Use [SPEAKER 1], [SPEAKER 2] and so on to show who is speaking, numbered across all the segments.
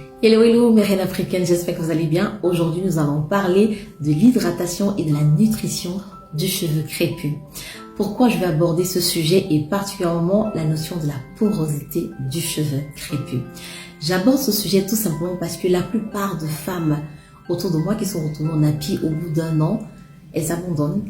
[SPEAKER 1] Hello, hello mes reines africaines, j'espère que vous allez bien. Aujourd'hui, nous allons parler de l'hydratation et de la nutrition du cheveu crépus. Pourquoi je vais aborder ce sujet et particulièrement la notion de la porosité du cheveu crépus. J'aborde ce sujet tout simplement parce que la plupart de femmes autour de moi qui sont retournées en nappy au bout d'un an, elles abandonnent.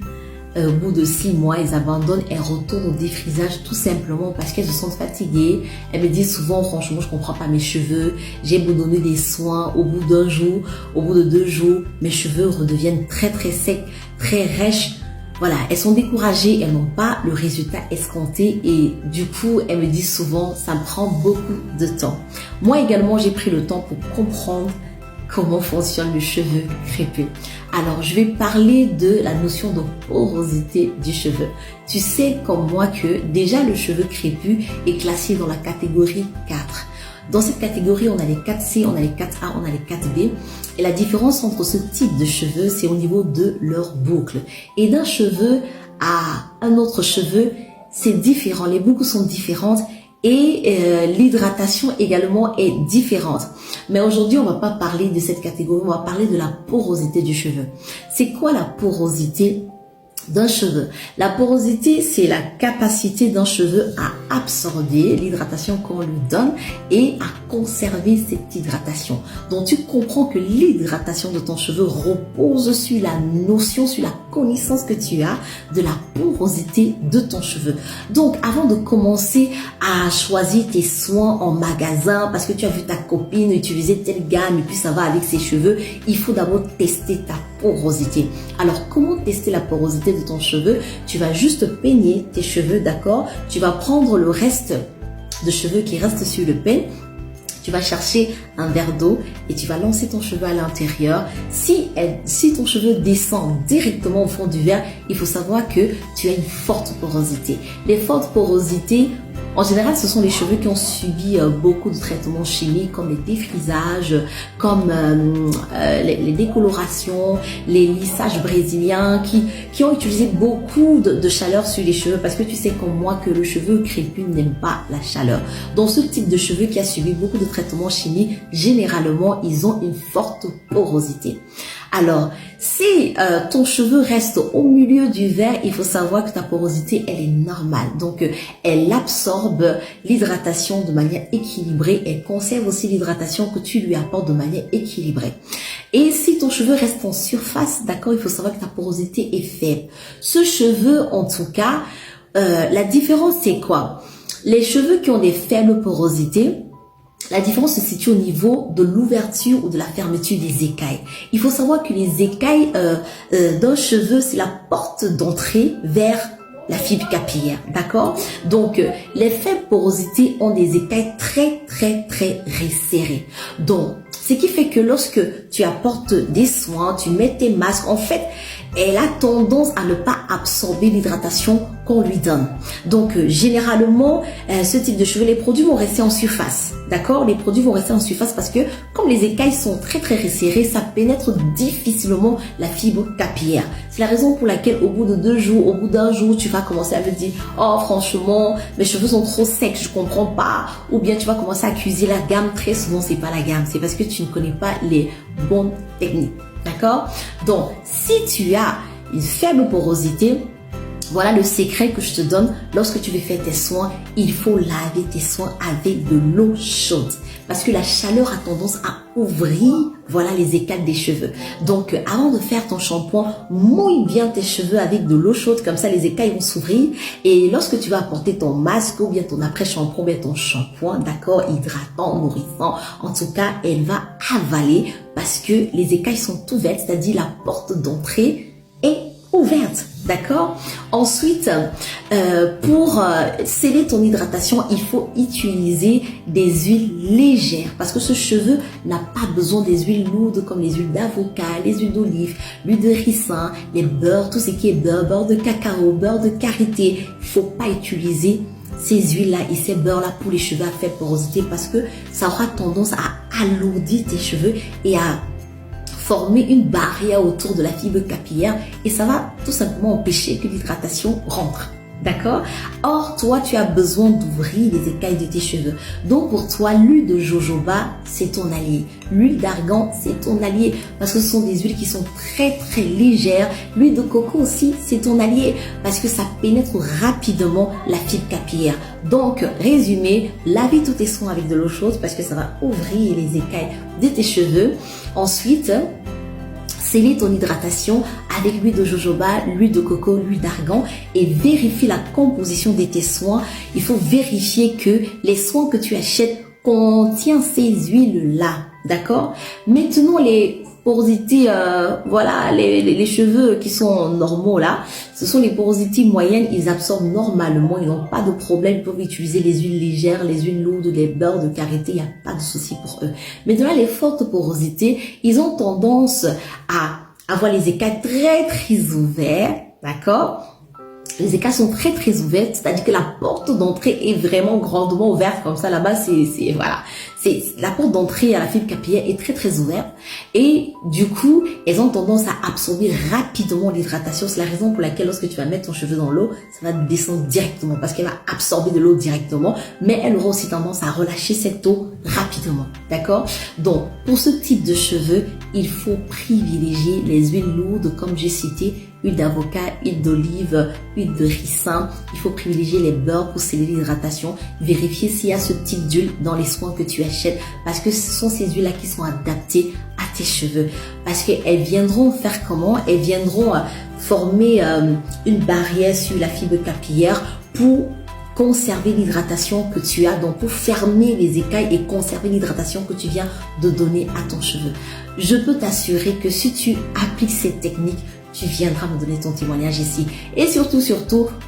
[SPEAKER 1] Au bout de 6 mois, elles abandonnent, elles retournent au défrisage tout simplement parce qu'elles se sentent fatiguées. Elles me disent souvent, franchement, je comprends pas mes cheveux. J'ai beau donner des soins au bout d'un jour, au bout de 2 jours, mes cheveux redeviennent très secs, très rêches. Voilà, elles sont découragées, elles n'ont pas le résultat escompté et du coup, elles me disent souvent, ça me prend beaucoup de temps. Moi également, j'ai pris le temps pour comprendre comment fonctionne le cheveu crépus. Alors, je vais parler de la notion de porosité du cheveu. Tu sais comme moi que déjà le cheveu crépus est classé dans la catégorie 4. Dans cette catégorie, on a les 4C, on a les 4A, on a les 4B. Et la différence entre ce type de cheveux, c'est au niveau de leur boucle. Et d'un cheveu à un autre cheveu, c'est différent. Les boucles sont différentes. Et l'hydratation également est différente. Mais aujourd'hui, on va pas parler de cette catégorie, on va parler de la porosité du cheveu. C'est quoi la porosité d'un cheveu? La porosité, c'est la capacité d'un cheveu à absorber l'hydratation qu'on lui donne et à conserver cette hydratation. Donc, tu comprends que l'hydratation de ton cheveu repose sur la notion, sur la connaissance que tu as de la porosité de ton cheveu. Donc, avant de commencer à choisir tes soins en magasin parce que tu as vu ta copine utiliser telle gamme et puis ça va avec ses cheveux, il faut d'abord tester ta porosité. Alors, comment tester la porosité de ton cheveu? Tu vas juste peigner tes cheveux, d'accord? Tu vas prendre le reste de cheveux qui reste sur le peigne. Tu vas chercher un verre d'eau et tu vas lancer ton cheveu à l'intérieur. Si ton cheveu descend directement au fond du verre, il faut savoir que tu as une forte porosité. Les fortes porosités, en général, ce sont les cheveux qui ont subi beaucoup de traitements chimiques comme les défrisages, comme les décolorations, les lissages brésiliens qui ont utilisé beaucoup de chaleur sur les cheveux parce que tu sais comme moi que le cheveu crépus n'aime pas la chaleur. Donc ce type de cheveux qui a subi beaucoup de traitements chimiques, généralement, ils ont une forte porosité. Alors, si ton cheveu reste au milieu du verre, il faut savoir que ta porosité, elle est normale. Donc, elle absorbe l'hydratation de manière équilibrée. Elle conserve aussi l'hydratation que tu lui apportes de manière équilibrée. Et si ton cheveu reste en surface, d'accord, il faut savoir que ta porosité est faible. Ce cheveu, en tout cas, la différence, c'est quoi? Les cheveux qui ont des faibles porosités, la différence se situe au niveau de l'ouverture ou de la fermeture des écailles. Il faut savoir que les écailles d'un cheveu, c'est la porte d'entrée vers la fibre capillaire, d'accord? Donc, les faibles porosités ont des écailles très resserrées. Donc, ce qui fait que lorsque tu apportes des soins, tu mets tes masques, en fait, elle a tendance à ne pas absorber l'hydratation qu'on lui donne. Donc, généralement, ce type de cheveux, les produits vont rester en surface. D'accord? Les produits vont rester en surface parce que comme les écailles sont très resserrées, ça pénètre difficilement la fibre capillaire. C'est la raison pour laquelle au bout de 2 jours, au bout d'un jour, tu vas commencer à me dire « Oh, franchement, mes cheveux sont trop secs, je comprends pas. » Ou bien tu vas commencer à accuser la gamme. Très souvent, c'est pas la gamme. C'est parce que tu ne connais pas les bonnes techniques. D'accord? Donc, si tu as une faible porosité, voilà le secret que je te donne. Lorsque tu veux faire tes soins, il faut laver tes soins avec de l'eau chaude. Parce que la chaleur a tendance à ouvrir, voilà, les écailles des cheveux. Donc, avant de faire ton shampoing, mouille bien tes cheveux avec de l'eau chaude. Comme ça, les écailles vont s'ouvrir. Et lorsque tu vas apporter ton masque ou bien ton après-shampoing, ou bien ton shampoing, d'accord, hydratant, nourrissant, en tout cas, elle va avaler parce que les écailles sont ouvertes, c'est-à-dire la porte d'entrée est ouverte. D'accord? Ensuite, pour sceller ton hydratation, il faut utiliser des huiles légères parce que ce cheveu n'a pas besoin des huiles lourdes comme les huiles d'avocat, les huiles d'olive, l'huile de ricin, les beurres, tout ce qui est beurre de cacao, beurre de karité. Il faut pas utiliser ces huiles-là et ces beurres-là pour les cheveux à faible porosité parce que ça aura tendance à alourdir tes cheveux et à former une barrière autour de la fibre capillaire et ça va tout simplement empêcher que l'hydratation rentre. D'accord? Or, toi, tu as besoin d'ouvrir les écailles de tes cheveux. Donc, pour toi, l'huile de jojoba, c'est ton allié. L'huile d'argan, c'est ton allié parce que ce sont des huiles qui sont très, très légères. L'huile de coco aussi, c'est ton allié parce que ça pénètre rapidement la fibre capillaire. Donc, résumé, lavez tous tes soins avec de l'eau chaude parce que ça va ouvrir les écailles de tes cheveux. Ensuite, sceller ton hydratation avec l'huile de jojoba, l'huile de coco, l'huile d'argan et vérifie la composition de tes soins. Il faut vérifier que les soins que tu achètes contiennent ces huiles-là. D'accord? Maintenant, les porosités, voilà, les cheveux qui sont normaux là, ce sont les porosités moyennes, ils absorbent normalement, ils n'ont pas de problème, ils peuvent utiliser les huiles légères, les huiles lourdes, les beurres de karité, il n'y a pas de souci pour eux. Maintenant, les fortes porosités, ils ont tendance à avoir les écailles très très ouverts, d'accord? Les écailles sont très très ouvertes, c'est-à-dire que la porte d'entrée est vraiment grandement ouverte comme ça. Là-bas, voilà, c'est la porte d'entrée à la fibre capillaire est très très ouverte et du coup, elles ont tendance à absorber rapidement l'hydratation. C'est la raison pour laquelle lorsque tu vas mettre ton cheveu dans l'eau, ça va descendre directement parce qu'elle va absorber de l'eau directement, mais elle aura aussi tendance à relâcher cette eau rapidement, d'accord? Donc, pour ce type de cheveux, il faut privilégier les huiles lourdes comme j'ai cité. Huile d'avocat, huile d'olive, huile de ricin. Il faut privilégier les beurres pour sceller l'hydratation. Vérifier s'il y a ce type d'huile dans les soins que tu achètes parce que ce sont ces huiles-là qui sont adaptées à tes cheveux. Parce qu'elles viendront faire comment? Elles viendront former une barrière sur la fibre capillaire pour conserver l'hydratation que tu as, donc pour fermer les écailles et conserver l'hydratation que tu viens de donner à ton cheveu. Je peux t'assurer que si tu appliques cette technique, tu viendras me donner ton témoignage ici. Et surtout,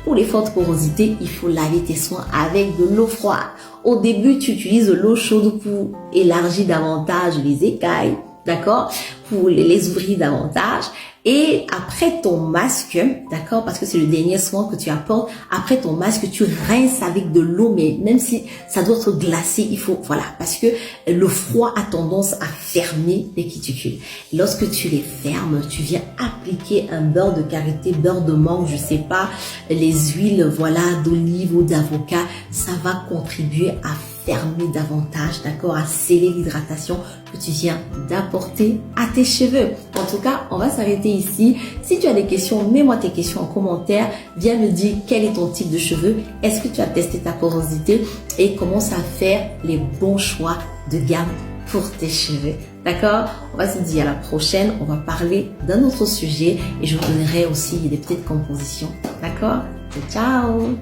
[SPEAKER 1] pour les fortes porosités, il faut laver tes soins avec de l'eau froide. Au début, tu utilises de l'eau chaude pour élargir davantage les écailles, d'accord? Pour les ouvrir davantage. Et après ton masque, d'accord, parce que c'est le dernier soin que tu apportes, après ton masque, tu rinces avec de l'eau, mais même si ça doit être glacé, il faut, voilà, parce que le froid a tendance à fermer les cuticules. Lorsque tu les fermes, tu viens appliquer un beurre de karité, beurre de mangue, je sais pas, les huiles, voilà, d'olive ou d'avocat, ça va contribuer à fermer davantage, d'accord, à sceller l'hydratation que tu viens d'apporter à tes cheveux. En tout cas, on va s'arrêter ici. Si tu as des questions, mets-moi tes questions en commentaire. Viens me dire quel est ton type de cheveux, est-ce que tu as testé ta porosité et commence à faire les bons choix de gamme pour tes cheveux. D'accord? On va se dire à la prochaine. On va parler d'un autre sujet et je vous donnerai aussi des petites compositions. D'accord? Ciao!